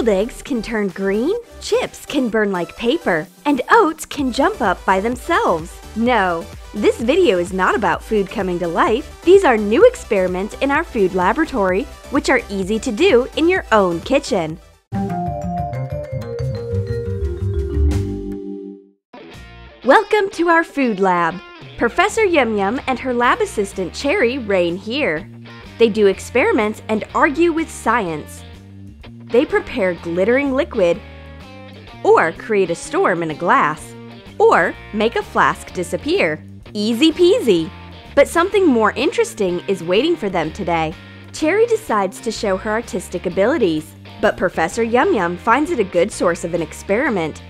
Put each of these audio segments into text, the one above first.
Scrambled eggs can turn green, chips can burn like paper, and oats can jump up by themselves. No, this video is not about food coming to life. These are new experiments in our food laboratory, which are easy to do in your own kitchen. Welcome to our food lab. Professor Yum Yum and her lab assistant Cherry reign here. They do experiments and argue with science. They prepare glittering liquid, or create a storm in a glass, or make a flask disappear. Easy peasy! But something more interesting is waiting for them today. Cherry decides to show her artistic abilities, but Professor Yum Yum finds it a good source of an experiment.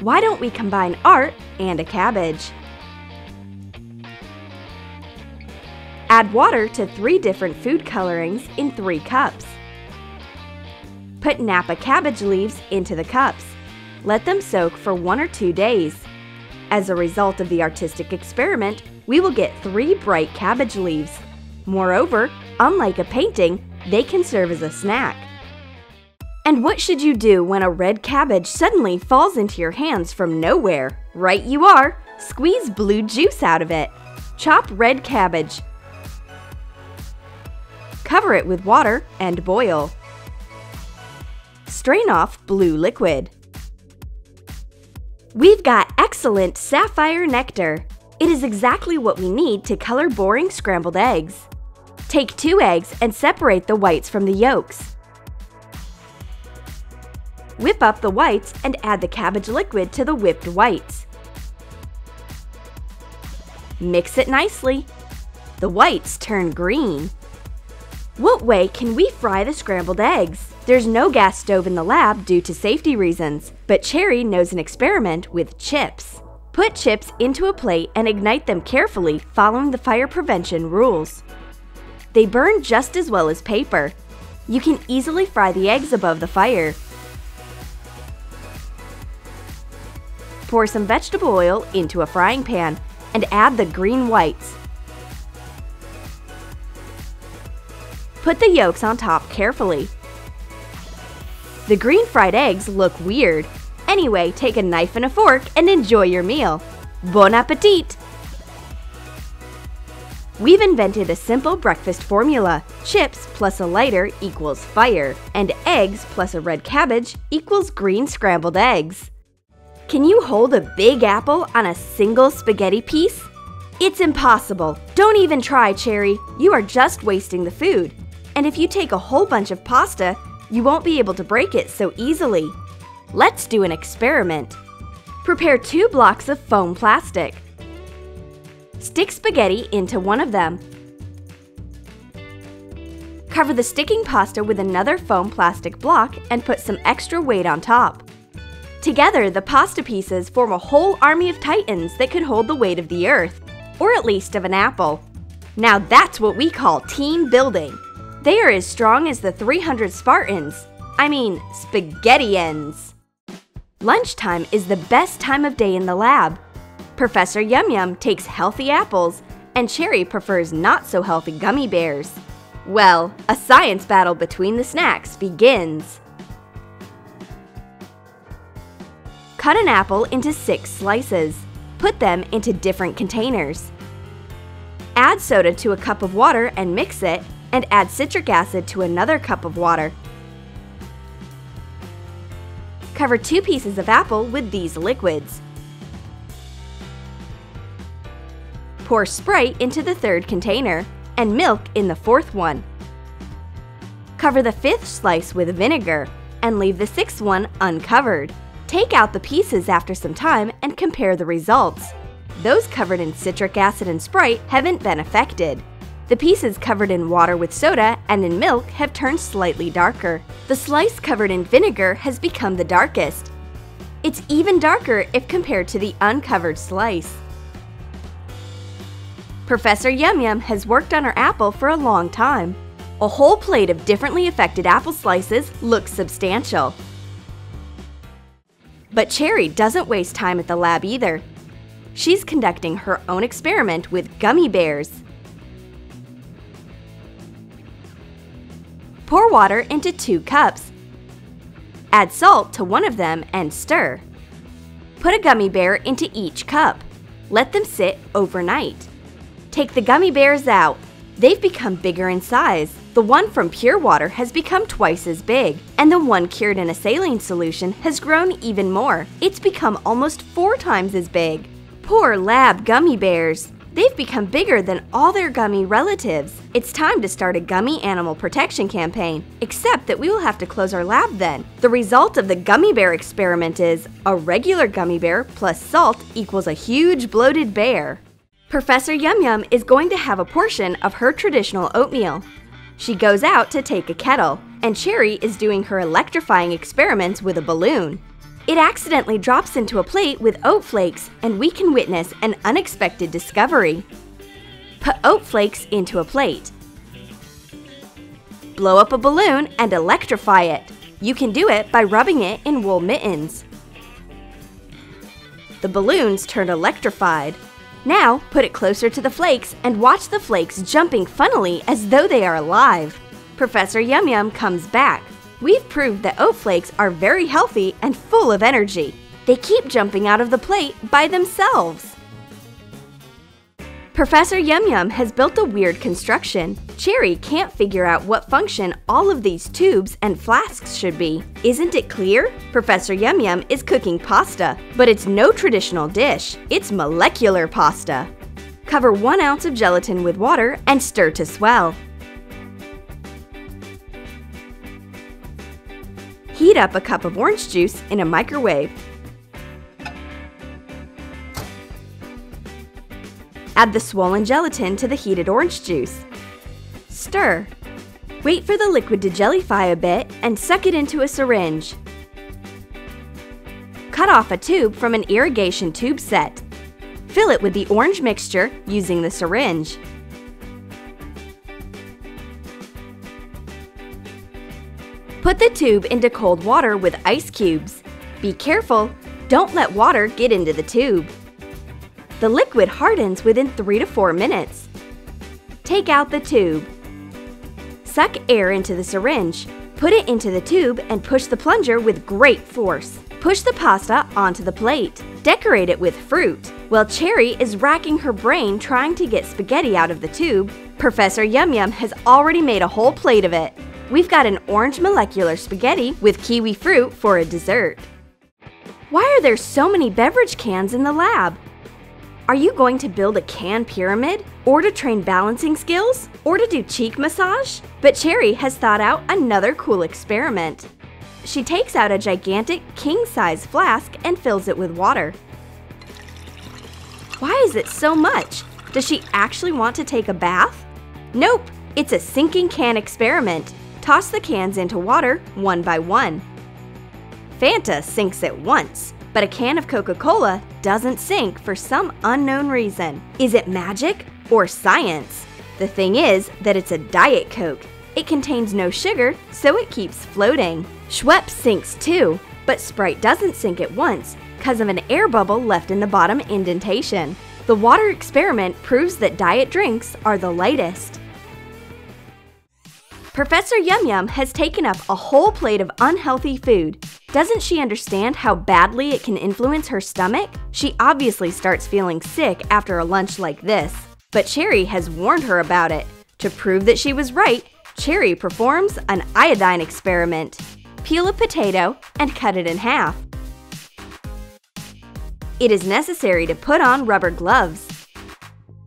Why don't we combine art and a cabbage? Add water to 3 different food colorings in 3 cups. Put Napa cabbage leaves into the cups. Let them soak for 1 or 2 days. As a result of the artistic experiment, we will get 3 bright cabbage leaves. Moreover, unlike a painting, they can serve as a snack. And what should you do when a red cabbage suddenly falls into your hands from nowhere? Right you are! Squeeze blue juice out of it. Chop red cabbage. Cover it with water and boil. Strain off blue liquid. We've got excellent sapphire nectar. It is exactly what we need to color boring scrambled eggs. Take 2 eggs and separate the whites from the yolks. Whip up the whites and add the cabbage liquid to the whipped whites. Mix it nicely. The whites turn green. What way can we fry the scrambled eggs? There's no gas stove in the lab due to safety reasons, but Cherry knows an experiment with chips. Put chips into a plate and ignite them carefully following the fire prevention rules. They burn just as well as paper. You can easily fry the eggs above the fire. Pour some vegetable oil into a frying pan and add the green whites. Put the yolks on top carefully. The green fried eggs look weird. Anyway, take a knife and a fork and enjoy your meal. Bon appetit! We've invented a simple breakfast formula. Chips plus a lighter equals fire, and eggs plus a red cabbage equals green scrambled eggs. Can you hold a big apple on a single spaghetti piece? It's impossible. Don't even try, Cherry. You are just wasting the food. And if you take a whole bunch of pasta, you won't be able to break it so easily. Let's do an experiment. Prepare 2 blocks of foam plastic. Stick spaghetti into one of them. Cover the sticking pasta with another foam plastic block and put some extra weight on top. Together, the pasta pieces form a whole army of titans that could hold the weight of the earth, or at least of an apple. Now that's what we call team building. They are as strong as the 300 Spartans. I mean, spaghettians. Lunchtime is the best time of day in the lab. Professor Yum Yum takes healthy apples, and Cherry prefers not-so-healthy gummy bears. Well, a science battle between the snacks begins. Cut an apple into 6 slices. Put them into different containers. Add soda to a cup of water and mix it, and add citric acid to another cup of water. Cover 2 pieces of apple with these liquids. Pour Sprite into the 3rd container and milk in the 4th one. Cover the 5th slice with vinegar and leave the 6th one uncovered. Take out the pieces after some time and compare the results. Those covered in citric acid and Sprite haven't been affected. The pieces covered in water with soda and in milk have turned slightly darker. The slice covered in vinegar has become the darkest. It's even darker if compared to the uncovered slice. Professor Yum Yum has worked on her apple for a long time. A whole plate of differently affected apple slices looks substantial. But Cherry doesn't waste time at the lab either. She's conducting her own experiment with gummy bears. Pour water into 2 cups. Add salt to one of them and stir. Put a gummy bear into each cup. Let them sit overnight. Take the gummy bears out. They've become bigger in size. The one from pure water has become twice as big, and the one cured in a saline solution has grown even more. It's become almost 4 times as big. Poor lab gummy bears. They've become bigger than all their gummy relatives. It's time to start a gummy animal protection campaign, except that we will have to close our lab then. The result of the gummy bear experiment is a regular gummy bear plus salt equals a huge bloated bear. Professor Yum Yum is going to have a portion of her traditional oatmeal. She goes out to take a kettle, and Cherry is doing her electrifying experiments with a balloon. It accidentally drops into a plate with Oat Flakes, and we can witness an unexpected discovery. Put Oat Flakes into a plate. Blow up a balloon and electrify it. You can do it by rubbing it in wool mittens. The balloons turned electrified. Now, put it closer to the flakes and watch the flakes jumping funnily as though they are alive. Professor Yum Yum comes back. We've proved that oat flakes are very healthy and full of energy. They keep jumping out of the plate by themselves. Professor Yum Yum has built a weird construction. Cherry can't figure out what function all of these tubes and flasks should be. Isn't it clear? Professor Yum Yum is cooking pasta, but it's no traditional dish. It's molecular pasta. Cover 1 ounce of gelatin with water and stir to swell. Heat up a cup of orange juice in a microwave. Add the swollen gelatin to the heated orange juice. Stir. Wait for the liquid to jellify a bit and suck it into a syringe. Cut off a tube from an irrigation tube set. Fill it with the orange mixture using the syringe. Put the tube into cold water with ice cubes. Be careful, don't let water get into the tube. The liquid hardens within 3 to 4 minutes. Take out the tube. Suck air into the syringe. Put it into the tube and push the plunger with great force. Push the pasta onto the plate. Decorate it with fruit. While Cherry is racking her brain trying to get spaghetti out of the tube, Professor Yum Yum has already made a whole plate of it. We've got an orange molecular spaghetti with kiwi fruit for a dessert. Why are there so many beverage cans in the lab? Are you going to build a can pyramid? Or to train balancing skills? Or to do cheek massage? But Cherry has thought out another cool experiment. She takes out a gigantic king-size flask and fills it with water. Why is it so much? Does she actually want to take a bath? Nope, it's a sinking can experiment. Toss the cans into water one by one. Fanta sinks at once, but a can of Coca-Cola doesn't sink for some unknown reason. Is it magic or science? The thing is that it's a Diet Coke. It contains no sugar, so it keeps floating. Schweppes sinks too, but Sprite doesn't sink at once because of an air bubble left in the bottom indentation. The water experiment proves that diet drinks are the lightest. Professor Yum Yum has taken up a whole plate of unhealthy food. Doesn't she understand how badly it can influence her stomach? She obviously starts feeling sick after a lunch like this. But Cherry has warned her about it. To prove that she was right, Cherry performs an iodine experiment. Peel a potato and cut it in half. It is necessary to put on rubber gloves.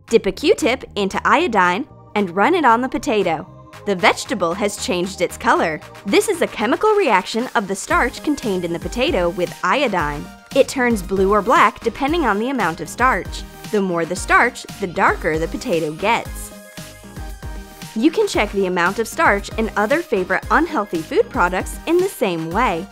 Dip a Q-tip into iodine and run it on the potato. The vegetable has changed its color. This is a chemical reaction of the starch contained in the potato with iodine. It turns blue or black depending on the amount of starch. The more the starch, the darker the potato gets. You can check the amount of starch in other favorite unhealthy food products in the same way.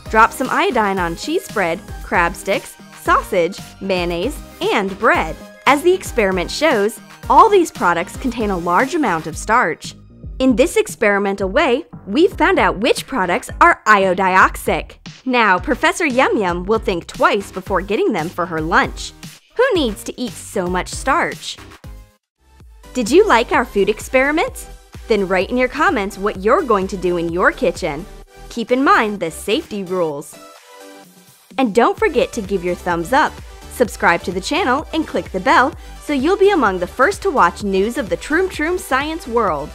Drop some iodine on cheese spread, crab sticks, sausage, mayonnaise, and bread. As the experiment shows, all these products contain a large amount of starch. In this experimental way, we've found out which products are iodioxic. Now, Professor Yum Yum will think twice before getting them for her lunch. Who needs to eat so much starch? Did you like our food experiments? Then write in your comments what you're going to do in your kitchen. Keep keep in mind the safety rules. And don't forget to give your thumbs up, subscribe to the channel, and click the bell so you'll be among the first to watch news of the Troom Troom science world.